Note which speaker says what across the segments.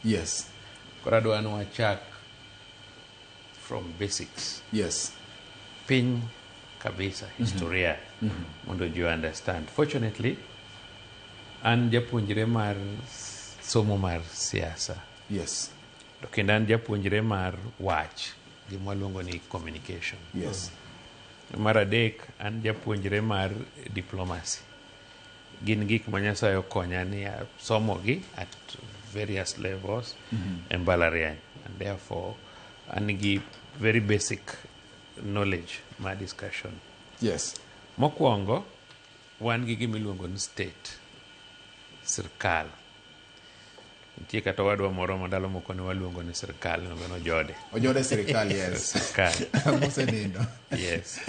Speaker 1: Yes.
Speaker 2: Koro adwa ni wachak from basics.
Speaker 1: Yes.
Speaker 2: Piny kabisa, historia, mondo ji understand. Fortunately, an japuonjre mar somo mar siasa.
Speaker 1: Yes.
Speaker 2: To kendo an japuonjre mar wach, gima waluongo ni communication.
Speaker 1: Yes.
Speaker 2: Mar adek, an japuonjre mar diplomacy. Gin gik ma Nyasaye okonya ni somogi at various levels e mbalariany. And therefore, an gi very basic knowledge my discussion.
Speaker 1: Yes.
Speaker 2: Mokwongo, wan gi gima iluongo ni state, sirkal. Nitie kata wadwa moro mandalo moko ne waluongo ni sirkal, no jode.
Speaker 1: Ojode sirkal, yes.
Speaker 2: Sirkal.
Speaker 1: Mose nindo.
Speaker 2: Yes.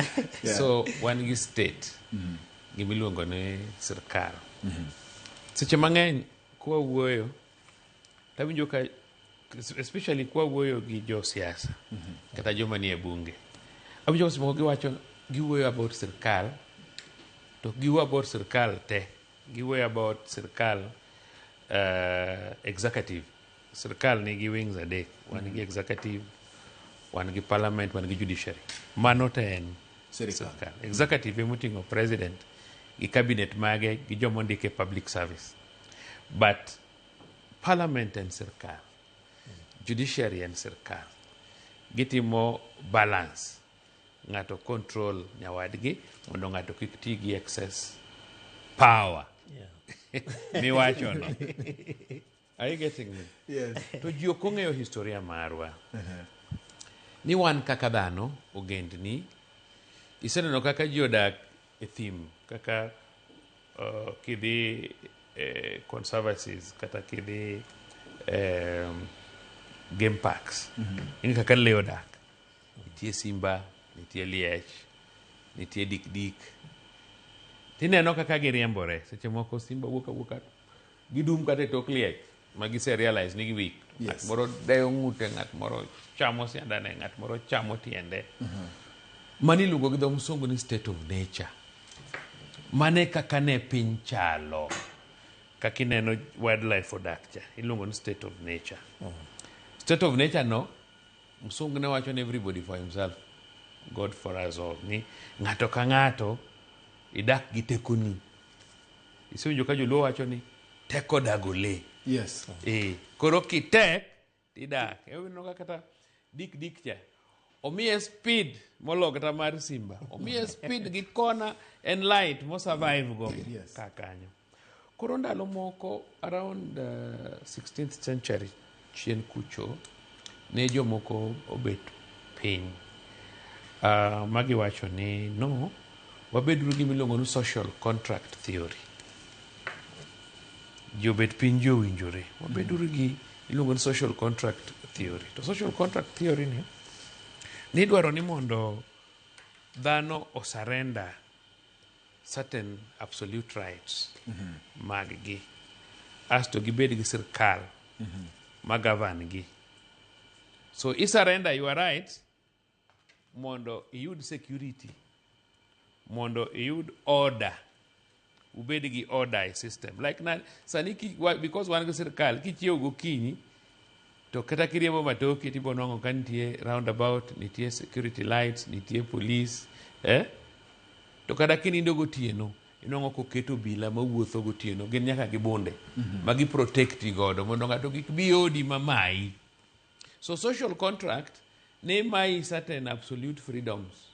Speaker 1: Yeah.
Speaker 2: So, wan gi state, gima iluongo ni sirkal. Seche mang'eny, kwa wuoyo, tawinjo ka, especially kwa wuoyo gi jo siasa, kata joma nie bunge. Awinjo seche moko giwacho, giwuoyo about sirkal, to giwuoyo about sirkal te. Giwuoyo about sirkal executive. Sirkal nigi wings adek. Wan gi executive, wan gi parliament, wan gi judiciary. Mano te en sirkal. Executive emoting'o president, gi cabinet mage, gi joma ndike public service. But parliament en sirkal. Judiciary en sirkal. Gitimo balance. Ng'ato control nyawadgi, mondo ng'ato kik ti gi excess power. Miwacho no. Are you getting me?
Speaker 1: Yes.
Speaker 2: To ji ok ong'eyo historia marwa. Ni wan kaka dhano, ogendni, iseneno kaka ji odak e thim, kaka kidhi conservancies, kata kidhi game parks. Ing'e kaka le odak. Nitie simba, nitie liech, nitie dik. Tineno kaka giriembore. Seche moko simba wuok gidum kata tok liech, ma gise realize ni giwik.
Speaker 1: Yes.
Speaker 2: Ng'at moro deyo ng'ute, ng'at moro chamo siandane, ng'at moro chamo tiende. Mani iluongo gi dho msungu ni state of nature. Mane kaka ne piny chalo. Kaka ineno wildlife odak cha. Iluongo ni state of nature. State of nature no, msungu ne wacho ni everybody for himself, God for us all. Ni ng'ato ka ng'ato idak gi tekoni. Isewinjo ka joluo wacho ni teko dago le.
Speaker 1: Yes.
Speaker 2: Koro kitek tidak. Ewino kata dik cha. Omiye speed molo kata mar simba. Omiye speed gi kona and light mo survive go.
Speaker 1: Yes.
Speaker 2: Kakanyo. Koro ndalo moko around 16th century chien kucho ne jomoko obet piny. Magi wacho ni no, wabedru gi milongo ni social contract theory. Jobet piny jowinjore. Wabedru gi milongo ni social contract theory. To social contract theory ni dwaro ni mondo dhano osarenda certain absolute rights mag-gi. Asto gibed gi sirkal ma govern gi. So isarenda your rights mondo iyud security, mondo iyud order, ubed gi order e system. Like na sani because wan gi sirkal, kichiewo gokinyi to kata kiriembo matoki tibo nongo ka nitie roundabout, nitie security lights, nitie police, to kada kinindo gotieno inongo koketo bila mawuotho gotieno, gin nyaka gi bunde ma gi protecti godo mondo ng'ato kik bi odi mamai. So social contract ne mai certain absolute freedoms.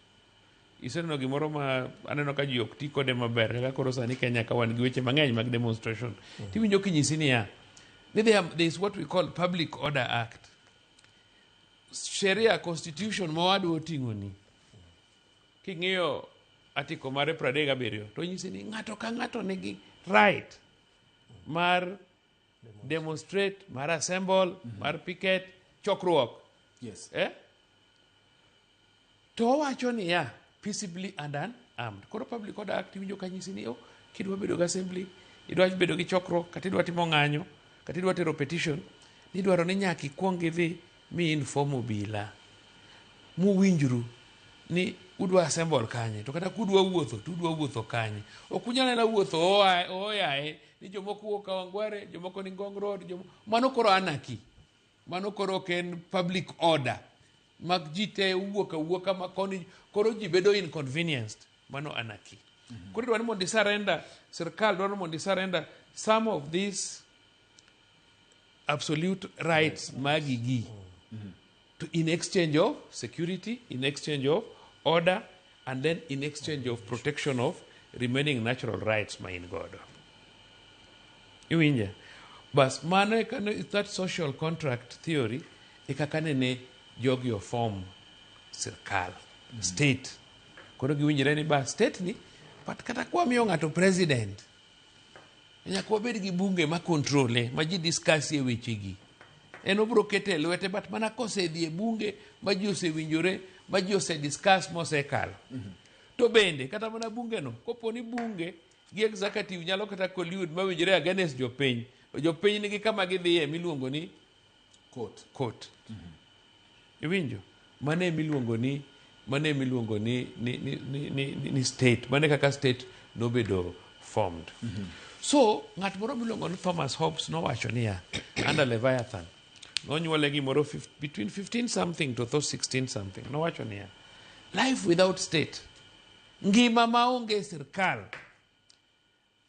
Speaker 2: Iseneno gimoro ma aneno ka ji ok ti kode maber, kaka koro sani Kenya ka wan gi weche mang'eny mag demonstration. Tiwinjo kinyisi niya, there is what we call Public Order Act. Sheria constitution mawadwa oting'o ni. King'iyo article mare 37 to nyisi ni ng'ato ka ng'ato nigi right mar demonstrate, mar assemble, mar picket, chokruok.
Speaker 1: Yes.
Speaker 2: To wacho ni ya peaceably and unarmed. Koro Public Order Act winjo ka nyisi ni kidwa bedo gi assembly, idwa bedo gi chokruok, kata idwa timo ng'anyo, kata idwa tero petition, nidwaro ni nyaka ikuong idhi mi inform obila. Muwinjru ni udwa assemble kanye, to kata kudwa wuotho, to udwa wuotho kanye. Ok unyalo wuotho oyaye ni jomoko wuok Kawangware, jomoko ni Ngong Road, mano koro anarchy. mano koro ken public order mag ji te wuoka ma koni koro ji bedo inconvenienced, mano anarchy. Koro dwani mondo surrender, sirkal dwani mondo surrender some of these absolute rights magigi in exchange of security, in exchange of order, and then in exchange of protection of remaining natural rights ma in godo. Iwinja? Bas mano is that social contract theory ekaka ne jogi of form sirkal, state. Koro giwinjore ni ba state ni but kata kwa miyo ng'ato president nyaka wabed gi bunge ma controle ma ji discuss e wechegi. En obro kete lwete but mana kosedhi e bunge ma ji osewinjore ma ji discuss mosekalo. To bende kata mana bunge no koponi bunge gi executive nyalo kata collude ma winjore against jopiny, jopiny nigi kama gidhiye miluongo ni court. Iwinjo? Mane miluongo ni state, mane kaka state nobedo formed. So ng'at moro miluongo ni Thomas Hobbes nowacho niya under Leviathan, nonyuole gimoro between 15 something to 16 something, nowacho niya life without state, ngima maonge sirkal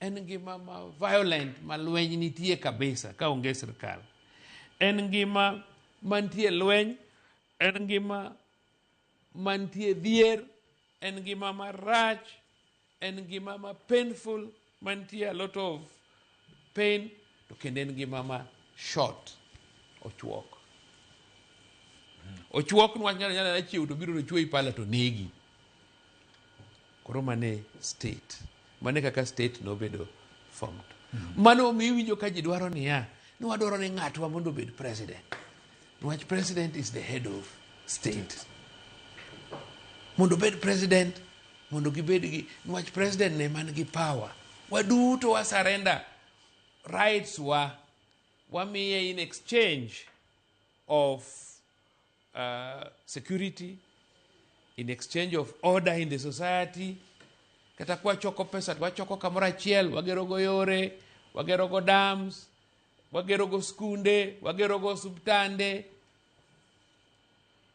Speaker 2: en ngima ma violent, ma lweny nitie kabisa ka onge sirkal. En ngima mantie lweny, en ngima mantie dhier, en ngima marach, en ngima ma painful, mantie a lot of pain, to kendo en ngima ma short, ochuok. Ochuok nwach nyala chiew to biro chwe pala to negi. Koro mane state, mane kaka state nobedo formed. Mano miwinjo ka ji dwaro niya, wadwaro ni ng'atwa mondo obed president. Nwach president is the head of state. Mondo obed president, mondo gibed gi, nwach president ne man gi power. Waduto wa surrender rights wamiye in exchange of security, in exchange of order in the society. Kata kwa choko pesa, wachoko kamoro achiel, wagerogo yore, wagerogo dams, wagerogo skunde, wagerogo subtande.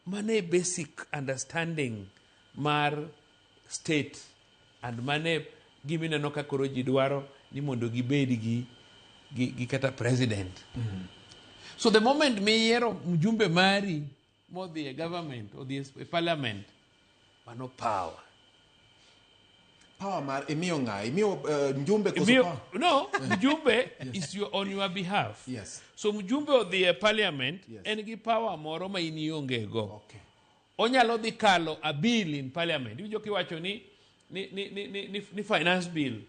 Speaker 2: Mane basic understanding mar state, and mane gimineno ka koro ji dwaro ni mondo gibed gi kata president. So the moment miyiero mjumbe mari modhi e government, odhi e parliament, mano power.
Speaker 1: Power mar imiyo ng'ai, imiyo mjumbe koso power?
Speaker 2: No, mjumbe is on your behalf.
Speaker 1: Yes.
Speaker 2: So mjumbe odhi e parliament, en gi power moro ma in ionge go.
Speaker 1: Okay.
Speaker 2: Onyalo dhi kalo a bill in parliament. Iwinjo kiwacho ni finance bill.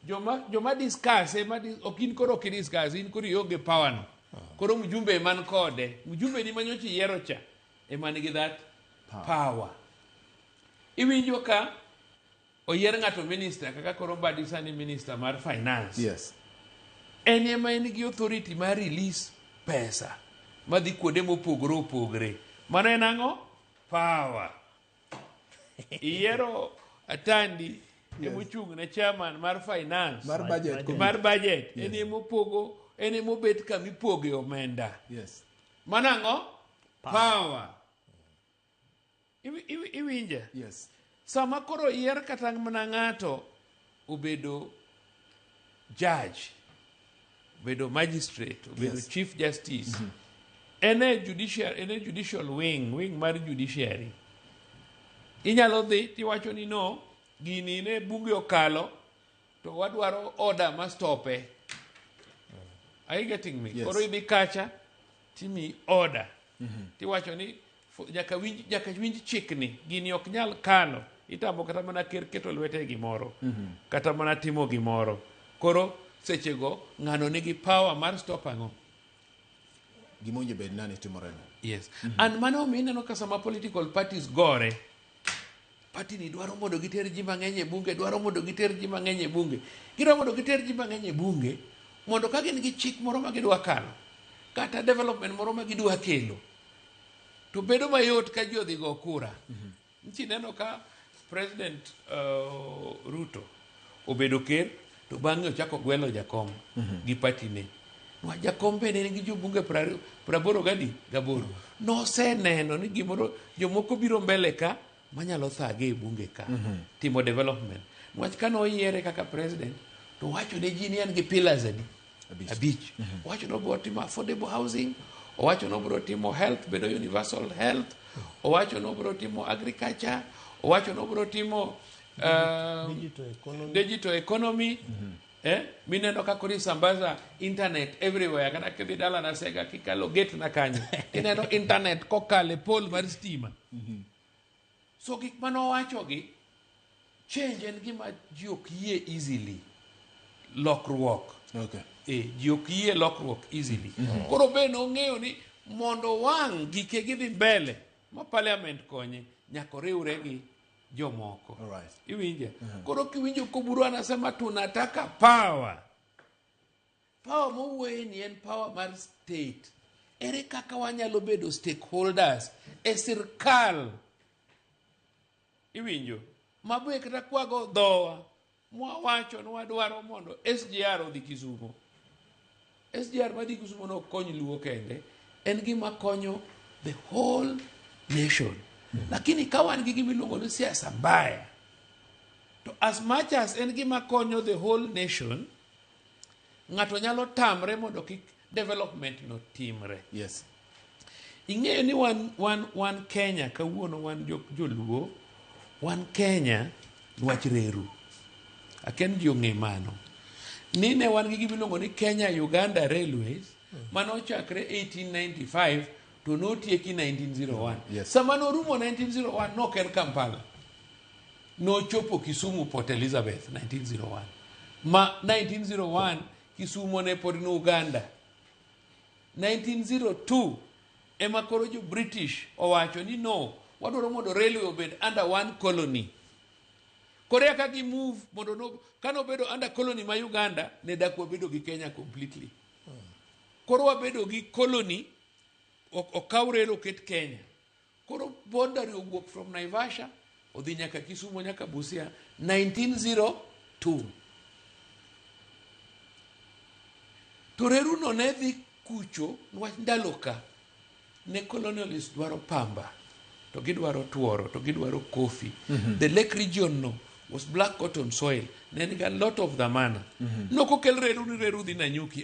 Speaker 2: Joma discuss, ok in koro discuss, in koro ionge power no. Koro mjumbe man kode, mjumbe ni manyochi yiero cha, man gi that power. Iwinjo ka oyier ng'ato minister, kaka koro badi sani minister mar finance.
Speaker 1: Yes.
Speaker 2: En ema en gi authority mar release pesa madhi kuonde mopogore. Mano en ang'o? Power. Iyiero Atandi emochung' ne chairman mar finance,
Speaker 1: Mar budget.
Speaker 2: Yes. En emobet kamipoge omenda.
Speaker 1: Yes.
Speaker 2: Mano ang'o? Power. Iwinja?
Speaker 1: Yes.
Speaker 2: Sama koro yier kata mana ng'ato obedo judge, obedo magistrate, obedo chief justice, ene judicial wing mar judiciary. Inyalo dhi tiwacho ni no, gini ne bunge okalo, to wadwaro order ma stope. Are you getting me?
Speaker 1: Yes.
Speaker 2: Koro idhi kacha, timi order. Tiwacho ni nyaka winj chikni, gini ok nyal kalo, itamo kata mana keto lwete gimoro, kata mana timo gimoro. Koro sechego ng'ano nigi power mar stop ang'o?
Speaker 1: Gimonje bed nani timoreno.
Speaker 2: Yes. And mano mineno ka sama political parties gore, party ni dwaro mondo giter ji mang'eny e bunge, dwaro mondo giter ji mang'eny e bunge. Gidwaro mondo giter ji mang'eny e bunge, mondo ka gin gi chik moro ma gidwa kalo, kata development moro ma gidwa kelo, to bedo mayot ka ji odhi go kura. Nchi neno ka President Ruto obedo ker, to bang'e ochako gwelo jakom gi party ne. jakombe ne nigi jobunge 88 noseneno ni gimoro jomoko biro mbele ka manyalo thage e bunge ka timo development. Nwach ka noyiere kaka president to wacho ne ji ni en gi pillars abich. Wacho no biro timo affordable housing, owacho no biro timo health, bedo universal health, owacho no biro timo agriculture, owacho no biro timo digital economy. Mineno kako risambaza internet everywhere, kata kidhi dala na sega kikalo gate na kanyo ineno internet kokale pole mar stima. So gik manowacho gi change en gima ji ok yie easily lokruok. Ji ok yie lokruok easily. Koro be nong'eyo ni mondo wang' gike gidhi mbele ma parliament konye nyaka riwre gi jomoko. Iwinje? Koro kiwinjo koburu anasema tunataka power mowuoye ni en power mar state. Ere kaka wanyalo bedo stakeholders e sirkal? Iwinjo? Mabe kata kwago dhowa mwawacho ni wadwaro mondo SGR odhi Kisumo. SGR madhi Kisumo no kony Luo kende, en gima konyo the whole nation. Lakini kawan gi gimiluongo ni siasa mbaya, to as much as en gima konyo the whole nation, ng'ato nyalo tamre mondo kik development no timre. Ing'eyo ni wan Kenya kawuono, wan joluo, wan Kenya nwach reru. Aken ji ong'e mano. Nine wan gi gimiluongo ni Kenya Uganda Railways manochakre 1895 to notieki 1901. Sama norumo 1901 nok en Kampala. Nochopo Kisumu Port Elizabeth 1901. Ma 1901 Kisumo ne pod no Uganda. 1902 ema koro jo British owacho ni no, wadwaro mondo railway obed under one colony. Korea ka gi move mondo no kano bedo under colony ma Uganda ne dak wabedo gi Kenya completely. Koro wabedo gi colony okaw rail oket Kenya. Koro boundary owuok from Naivasha odhi nyaka Kisumo nyaka Busia 1902. To reru no ne dhi kucho nwach ndalo ka ne colonialists dwaro pamba, to gidwaro tuoro, to gidwaro coffee. The lake region no was black cotton soil. Ne got a lot of dhamana. No kokel reru ni reru dhi Nanyuki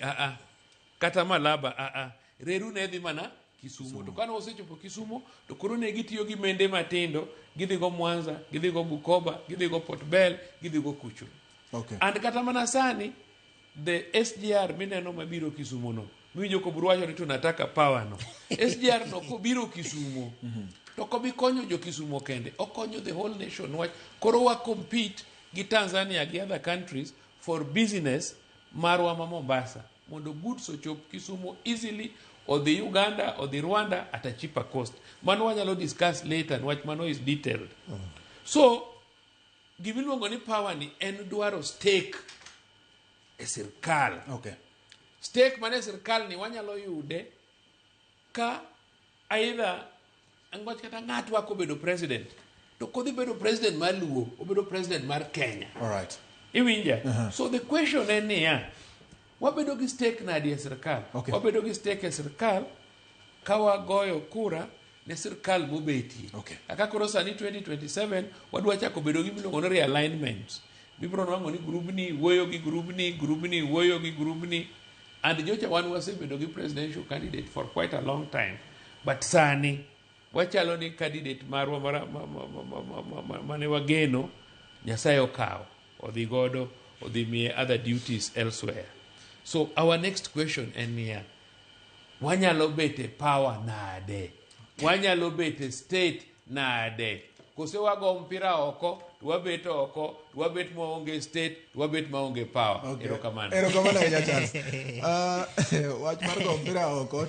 Speaker 2: kata Malaba reru ne dhi mana Kisumo. To kano osechopo Kisumo to koro ne gitiyo gi mende matindo, gidhi go Mwanza, gidhi go Bukoba, gidhi go Port Bell, gidhi go Kucho. And kata mana sani the SGR mineno mabiro Kisumo no, winjo ko burwacho ni tunataka power no. SGR no kobiro Kisumo to kobi konyo jo Kisumo kende, okonyo the whole nation. Koro wa compete gi Tanzania gi other countries for business marwa ma Mombasa mondo goods ochop Kisumo easily, or the Uganda or the Rwanda at a cheaper cost. Mano wanyalo discuss later, what mano is detailed. So gimiluongo ni power ni en dwaro stake e sirkal. Stake mane sirkal ni wanyalo yude ka either angwach kata ng'at wako bedo president, to kodhi bedo president mar Luo, obedo president mar Kenya. Iwinja? So the question en niya, wabedo gi stake nadi e sirkal? Wabedo gi stake e sirkal kawa goyo kura ne sirkal mobeti. Aka koro sani 2027 wadwa chako bedo gi miluongo ni realignment. Bibro nwango ni grubni wuoyo gi grubni wuoyo gi grubni. And jocha wan wasebedo gi presidential candidate for quite a long time. But sani wachalo ni candidate marwa mane wageno Nyasaye okawo, odhi godo, odhi miye other duties elsewhere. So our next question en here, wanyalo bete power nade? Wanyalo bete state nade? Kose wago mpira oko, tuwabet oko, tuwabet maonge state, tuwabet maonge power. Erokamano.
Speaker 1: Erokamano ahinya Charles. Wach mar go mpira oko